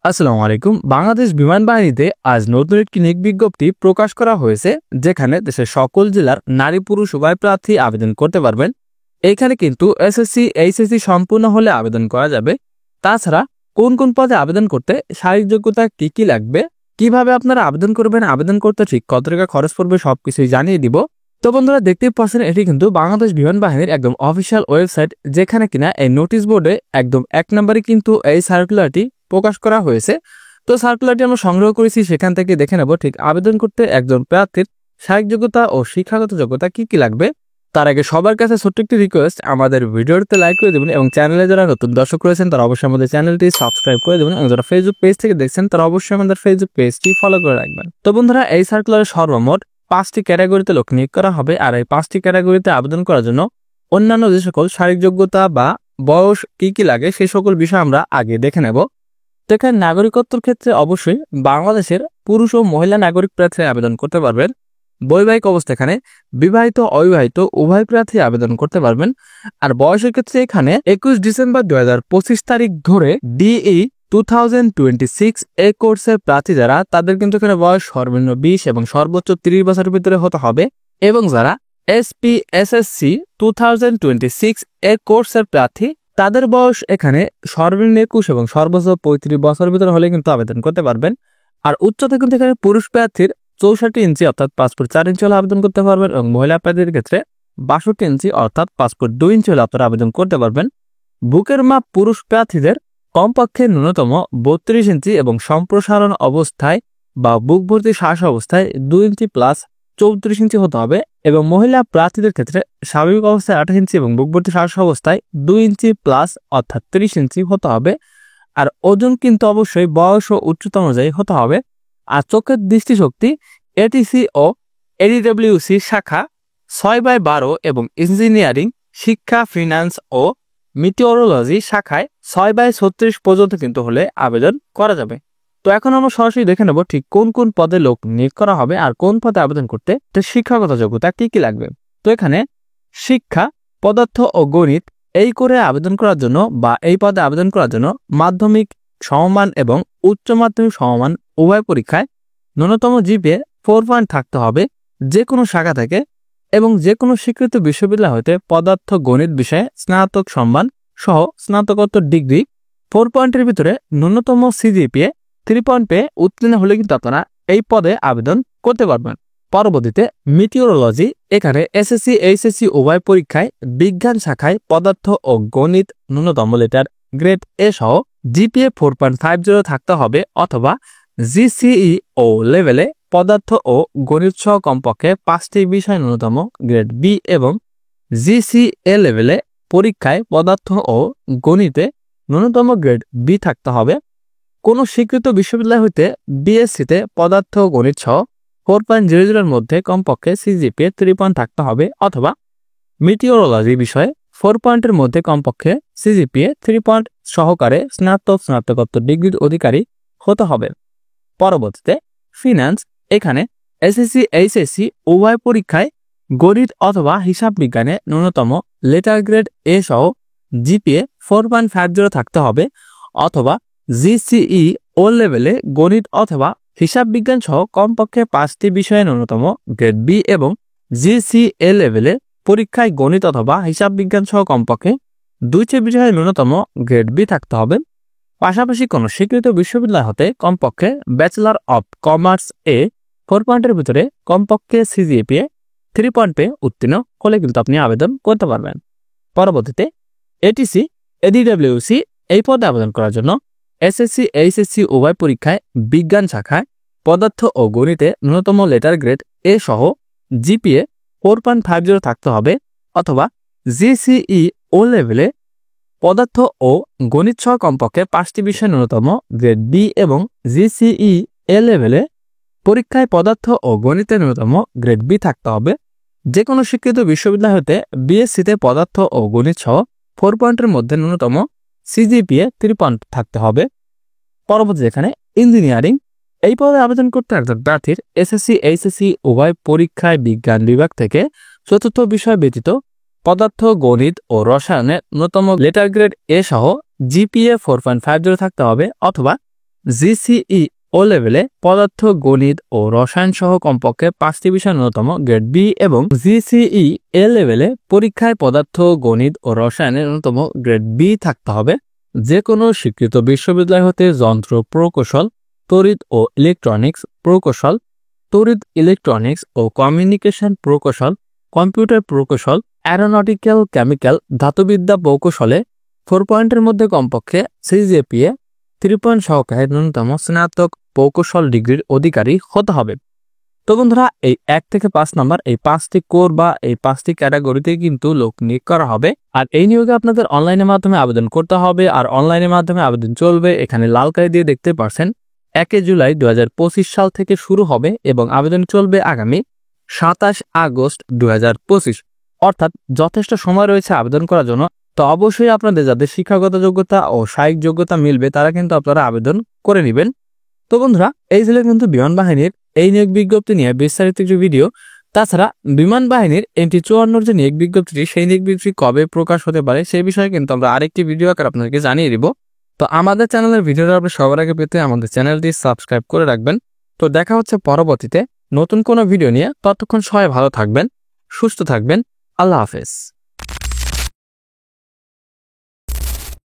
আসসালামু আলাইকুম। বাংলাদেশ বিমান বাহিনীতে আজ নতুন একটি নিয়োগ বিজ্ঞপ্তি প্রকাশ করা হয়েছে, যেখানে দেশের সকল জেলার নারী পুরুষ উভয় প্রার্থী আবেদন করতে পারবেন। এখানে কিন্তু এসএসসি এইচএসসি সম্পূর্ণ হলে আবেদন করা যাবে। তাছাড়া কোন কোন পদে আবেদন করতে শারীরিক যোগ্যতা কি কি লাগবে, কিভাবে আপনারা আবেদন করবেন, আবেদন করতে ঠিক কত টাকা খরচ পড়বে, সবকিছুই জানিয়ে দিব। তো বন্ধুরা, দেখতেই পাচ্ছেন এটি কিন্তু বাংলাদেশ বিমান বাহিনীর একদম অফিসিয়াল ওয়েবসাইট, যেখানে কিনা এই নোটিশ বোর্ডে একদম 1 নম্বরে কিন্তু এই সার্কুলারটি প্রকাশ করা হয়েছে। তো সার্কুলারটি আমরা সংগ্রহ করেছি, সেখান থেকে দেখে নেব ঠিক আবেদন করতে একজন প্রার্থীর শারীরিক যোগ্যতা ও শিক্ষাগত যোগ্যতা কি কি লাগবে। তার আগে সবার কাছে ছোট্ট একটি রিকোয়েস্ট, আমাদের ভিডিওতে লাইক করে দেবেন এবং চ্যানেলে যারা নতুন দর্শক রয়েছেন তারা অবশ্যই আমাদের চ্যানেলটি সাবস্ক্রাইব করে দেবেন এবং যারা ফেসবুক পেজ থেকে দেখছেন তারা অবশ্যই আমাদের ফেসবুক পেজটি ফলো করে রাখবেন। তো বন্ধুরা, এই সার্কুলারে সর্বমোট 5টি ক্যাটাগরিতে লোক নিয়োগ করা হবে। আর এই 5টি ক্যাটাগরিতে আবেদন করার জন্য অন্যান্য যে সকল শারীরিক যোগ্যতা বা বয়স কি কি লাগে সেই সকল বিষয় আমরা আগে দেখে নেব। তো এখানে নাগরিকত্বের ক্ষেত্রে অবশ্যই বাংলাদেশের পুরুষ ও মহিলা নাগরিক প্রার্থী আবেদন করতে পারবেন। বৈবাহিক অবস্থা এখানে বিবাহিত অবিবাহিত উভয় প্রার্থী আবেদন করতে পারবেন। আর বয়সের ক্ষেত্রে এখানে 21 ডিসেম্বর 2025 তারিখ ধরে ডিই 2026 এই কোর্সের প্রার্থী যারা, তাদের কিন্তু এখানে বয়স সর্বনিম্ন 20 এবং সর্বোচ্চ 30 বছরের ভিতরে হতে হবে। এবং যারা এসপিএসএসসি 2026 এই কোর্সের প্রার্থী, তাদের বয়স এখানে সর্বনিম্ন 21 এবং সর্বোচ্চ 35 বছরের ভিতরে হলে কিন্তু আবেদন করতে পারবেন। আর উচ্চতা কিন্তু এখানে পুরুষ প্রার্থীর 64 ইঞ্চি অর্থাৎ 5 ফুট 4 ইঞ্চি হলে আবেদন করতে পারবেন এবং মহিলা প্রার্থীর ক্ষেত্রে 62 ইঞ্চি অর্থাৎ 5 ফুট 2 ইঞ্চি হলে আপনারা আবেদন করতে পারবেন। বুকের মাপ পুরুষ প্রার্থীদের কমপক্ষে ন্যূনতম 32 ইঞ্চি এবং সম্প্রসারণ অবস্থায় বা বুক ভর্তি শ্বাস অবস্থায় 2 ইঞ্চি প্লাস 34 ইঞ্চি হতে হবে। এবং মহিলা প্রার্থীদের ক্ষেত্রে স্বাভাবিক অবস্থায় 28 ইঞ্চি এবং বুক ভর্তি শ্বাস অবস্থায় 2 ইঞ্চি প্লাস অর্থাৎ 30 ইঞ্চি হতে হবে। আর ওজন কিন্তু অবশ্যই বয়স ও উচ্চতা অনুযায়ী হতে হবে। আর চোখের দৃষ্টিশক্তি এটিসি ও এডিডব্লিউসি শাখা 6/12 এবং ইঞ্জিনিয়ারিং শিক্ষা ফিনান্স ও মিটিওরোলজি শাখায় 6/36 পর্যন্ত কিন্তু হলে আবেদন করা যাবে। তো এখন আমরা সরাসরি দেখে নেব ঠিক কোন কোন পদে লোক নিয়োগ করা হবে আর কোন পদে আবেদন করতে শিক্ষাগত যোগ্যতা কি কি লাগবে। তো এখানে শিক্ষা, পদার্থ ও গণিত এই করে আবেদন করার জন্য বা এই পদে আবেদন করার জন্য মাধ্যমিক সমমান এবং উচ্চ মাধ্যমিক সমমান উভয় পরীক্ষায় ন্যূনতম জিপিএ 4 থাকতে হবে যে কোনো শাখা থেকে। এবং যে কোনো স্বীকৃত বিশ্ববিদ্যালয় হতে পদার্থ গণিত বিষয়ে স্নাতক সম্মান সহ স্নাতকোত্তর ডিগ্রি 4 পয়েন্টের ভিতরে ন্যূনতম সিজিপিএ 3 পেয়ে উত্তীর্ণ হলে কিন্তু আপনারা এই পদে আবেদন করতে পারবেন। পরবর্তীতে মিটিওরোলজি, এখানে এসএসসি এইচএসসি উভয় পরীক্ষায় বিজ্ঞান শাখায় পদার্থ ও গণিত ন্যূনতম লেটার গ্রেড এ সহ জিপিএ 4.50 থাকতে হবে অথবা জিসিই ও লেভেলে পদার্থ ও গণিত সহ কমপক্ষে 5টি বিষয় ন্যূনতম গ্রেড বি এবং জিসিএ লেভেলে পরীক্ষায় পদার্থ ও গণিতে ন্যূনতম গ্রেড বি থাকতে হবে। কোনো স্বীকৃত বিশ্ববিদ্যালয় হইতে বিএসসিতে পদার্থ ও গণিত সহ 4.00 মধ্যে কমপক্ষে সিজিপিএ 3 থাকতে হবে অথবা মিটিওরোলজি বিষয়ে 4 পয়েন্টের মধ্যে কমপক্ষে সিজিপিএ 3 সহকারে স্নাতকোত্তর ডিগ্রির অধিকারী হতে হবে। পরবর্তীতে ফিনান্স, এখানে এসএসসি এইচএসসি উভয় পরীক্ষায় গণিত অথবা হিসাব বিজ্ঞানে ন্যূনতম লেটার গ্রেড এ সহ জিপিএ 4.50 থাকতে হবে অথবা জিসিই ও লেভেলে গণিত অথবা হিসাব বিজ্ঞান সহ কমপক্ষে 5টি বিষয়ে ন্যূনতম গ্রেড বি এবং জিসিএ লেভেলে পরীক্ষায় গণিত অথবা হিসাব বিজ্ঞান সহ কমপক্ষে 2টি বিষয়ে ন্যূনতম গ্রেড বি থাকতে হবে। পাশাপাশি কোনো স্বীকৃত বিশ্ববিদ্যালয় হতে কমপক্ষে ব্যাচেলর অব কমার্স এ 4 পয়েন্টের ভিতরে কমপক্ষে সিজিপিএ 3 পেয়ে উত্তীর্ণ হলে কিন্তু আপনি আবেদন করতে পারবেন। পরবর্তীতে এটিসি এডিডব্লিউসি এই পদে আবেদন করার জন্য এসএসসি এইচএসসি উভয় পরীক্ষায় বিজ্ঞান শাখায় পদার্থ ও গণিতে ন্যূনতম লেটার গ্রেড এ সহ জিপিএ 4.50 থাকতে হবে অথবা জিসিই ও লেভেলে পদার্থ ও গণিত সহ কমপক্ষে 5টি বিষয় ন্যূনতম গ্রেড বি এবং জিসিই এ লেভেলে পরীক্ষায় পদার্থ ও গণিতে ন্যূনতম গ্রেড বি থাকতে হবে। যে কোনো স্বীকৃত বিশ্ববিদ্যালয় হতে বিএসসিতে পদার্থ ও গণিত সহ 4 পয়েন্টের মধ্যে ন্যূনতম সিজিপিএ 3 থাকতে হবে। পরবর্তী এখানে ইঞ্জিনিয়ারিং, এই পদে আবেদন করতে একজন প্রার্থীর এসএসসি এইচএসসি উভয় পরীক্ষায় বিজ্ঞান বিভাগ থেকে চতুর্থ বিষয় ব্যতীত পদার্থ গণিত ও রসায়নে ন্যূনতম লেটার গ্রেড এ সহ জিপিএ 4.50 থাকতে হবে অথবা জিসিই ও লেভেলে পদার্থ, গণিত ও রসায়ন সহ কমপক্ষে 5টি বিষয় ন্যূনতম গ্রেড বি এবং জিসিই এ লেভেলে পরীক্ষায় পদার্থ, গণিত ও রসায়নের ন্যূনতম গ্রেড বি থাকতে হবে। যে কোনো স্বীকৃত বিশ্ববিদ্যালয় হতে যন্ত্র প্রকৌশল, তড়িৎ ও ইলেকট্রনিক্স প্রকৌশল, তড়িৎ ইলেকট্রনিক্স ও কমিউনিকেশন প্রকৌশল, কম্পিউটার প্রকৌশল, অ্যারোনটিক্যাল, কেমিক্যাল, ধাতুবিদ্যা প্রকৌশলে 4 পয়েন্টের মধ্যে কমপক্ষে সিজিপিএ 3 পয়েন্ট সহকারে ন্যূনতম স্নাতক প্রকৌশল ডিগ্রির অধিকারী হতে হবে। তো বন্ধুরা, এই 1 থেকে 5 নাম্বার এই 5টি কোর বা এই 5টি ক্যাটাগরিতে কিন্তু লোক নিয়োগ করা হবে। আর এই নিয়োগে আপনাদের অনলাইনের মাধ্যমে আবেদন করতে হবে। আর অনলাইনের মাধ্যমে আবেদন চলবে, এখানে লাল কালি দিয়ে দেখতে পাচ্ছেন, 1 জুলাই 2025 সাল থেকে শুরু হবে এবং আবেদন চলবে আগামী 27 আগস্ট 2025। অর্থাৎ যথেষ্ট সময় রয়েছে আবেদন করার জন্য। তো অবশ্যই আপনাদের যাদের শিক্ষাগত যোগ্যতা ও শারীরিক যোগ্যতা মিলবে তারা কিন্তু আপনারা আবেদন করে নেবেন। তো বন্ধুরা, এই ছিল কিন্তু বিমান বাহিনীর এই নিয়োগ বিজ্ঞপ্তি নিয়ে বিস্তারিত কিছু ভিডিও। তাছাড়া বিমান বাহিনীর MT-54 যে নিয়োগ বিজ্ঞপ্তিটি, সেই নিয়োগ বিজ্ঞপ্তি কবে প্রকাশ হতে পারে সেই বিষয়ে কিন্তু আমরা আরেকটি ভিডিও আকারে আপনাদেরকে জানিয়ে দিব। তো আমাদের চ্যানেলের ভিডিওটা আপনি সবার আগে পেতে আমাদের চ্যানেলটি সাবস্ক্রাইব করে রাখবেন। তো দেখা হচ্ছে পরবর্তীতে নতুন কোনো ভিডিও নিয়ে। ততক্ষণ সবাই ভালো থাকবেন, সুস্থ থাকবেন। আল্লাহ হাফেজ।